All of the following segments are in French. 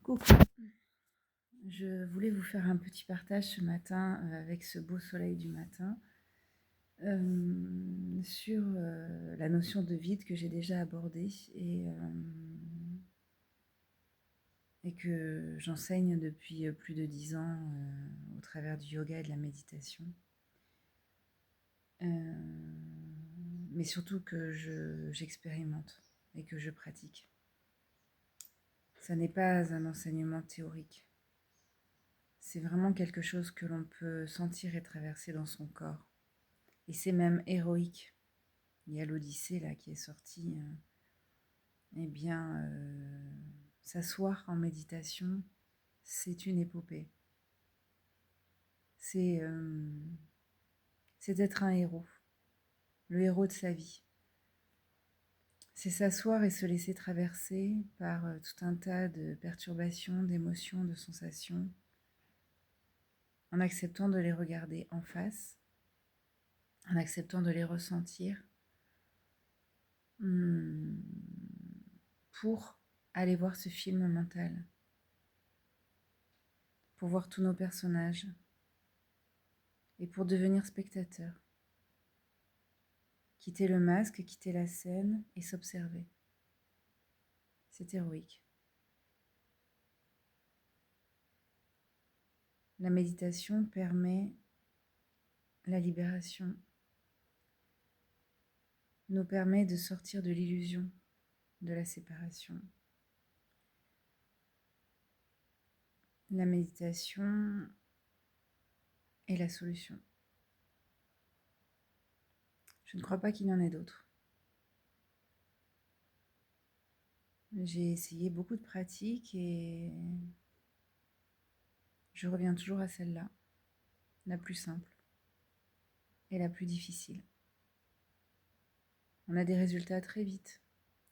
Coucou, je voulais vous faire un petit partage ce matin avec ce beau soleil du matin sur la notion de vide que j'ai déjà abordée et que j'enseigne depuis plus de 10 ans au travers du yoga et de la méditation. Mais surtout que j'expérimente et que je pratique. Ça n'est pas un enseignement théorique. C'est vraiment quelque chose que l'on peut sentir et traverser dans son corps. Et c'est même héroïque. Il y a l'Odyssée là qui est sortie. Eh bien, s'asseoir en méditation, c'est une épopée. C'est être un héros, le héros de sa vie. C'est s'asseoir et se laisser traverser par tout un tas de perturbations, d'émotions, de sensations, en acceptant de les regarder en face, en acceptant de les ressentir, pour aller voir ce film mental, pour voir tous nos personnages et pour devenir spectateur. Quitter le masque, quitter la scène et s'observer. C'est héroïque. La méditation permet la libération, nous permet de sortir de l'illusion de la séparation. La méditation est la solution. Je ne crois pas qu'il y en ait d'autres. J'ai essayé beaucoup de pratiques et je reviens toujours à celle-là, la plus simple et la plus difficile. On a des résultats très vite.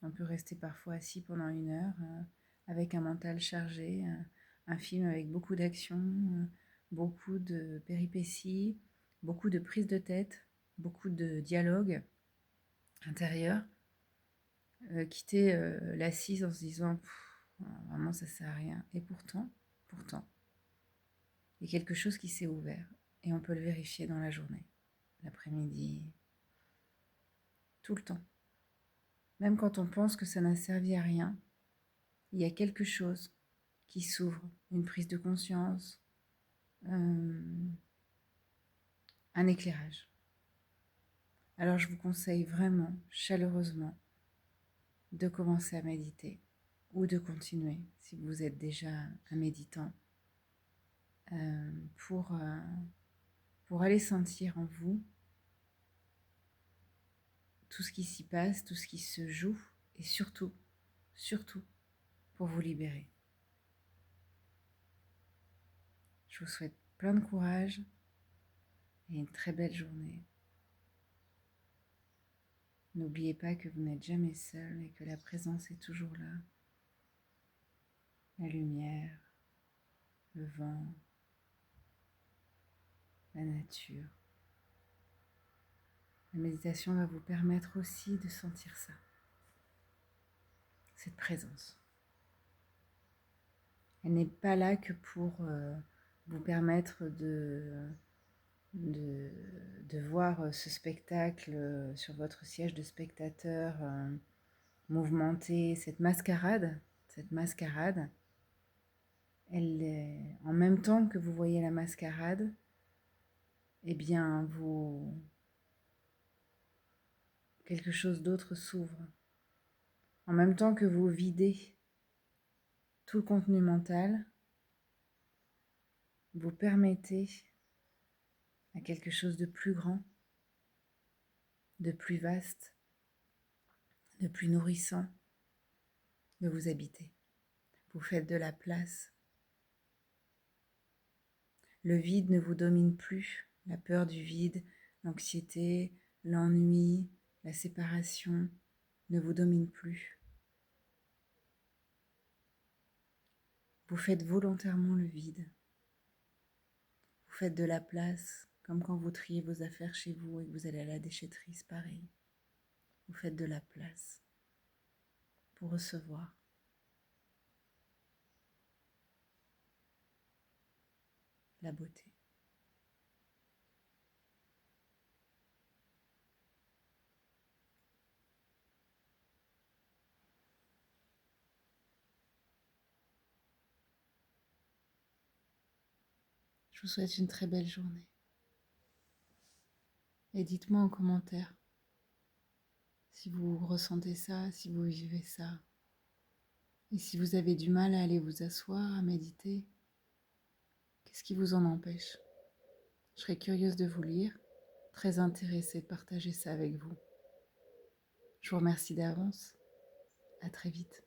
On peut rester parfois assis pendant 1 heure avec un mental chargé, un film avec beaucoup d'action, beaucoup de péripéties, beaucoup de prises de tête, beaucoup de dialogues intérieurs. Quitter l'assise en se disant vraiment ça sert à rien. Et pourtant, il y a quelque chose qui s'est ouvert et on peut le vérifier dans la journée, l'après-midi, tout le temps. Même quand on pense que ça n'a servi à rien, il y a quelque chose qui s'ouvre, une prise de conscience, un éclairage. Alors je vous conseille vraiment, chaleureusement, de commencer à méditer ou de continuer si vous êtes déjà un méditant pour aller sentir en vous tout ce qui s'y passe, tout ce qui se joue et surtout, pour vous libérer. Je vous souhaite plein de courage et une très belle journée. N'oubliez pas que vous n'êtes jamais seul et que la présence est toujours là. La lumière, le vent, la nature. La méditation va vous permettre aussi de sentir ça, cette présence. Elle n'est pas là que pour vous permettre de voir ce spectacle sur votre siège de spectateur mouvementé, cette mascarade, elle est, en même temps que vous voyez la mascarade, eh bien, quelque chose d'autre s'ouvre. En même temps que vous videz tout le contenu mental, vous permettez à quelque chose de plus grand, de plus vaste, de plus nourrissant, de vous habiter. Vous faites de la place. Le vide ne vous domine plus, la peur du vide, l'anxiété, l'ennui, la séparation ne vous domine plus. Vous faites volontairement le vide. Vous faites de la place, comme quand vous triez vos affaires chez vous et que vous allez à la déchetterie, c'est pareil. Vous faites de la place pour recevoir. la beauté. Je vous souhaite une très belle journée. Et dites-moi en commentaire si vous ressentez ça, si vous vivez ça. Et si vous avez du mal à aller vous asseoir, à méditer, qu'est-ce qui vous en empêche? Je serais curieuse de vous lire, très intéressée de partager ça avec vous. Je vous remercie d'avance. À très vite.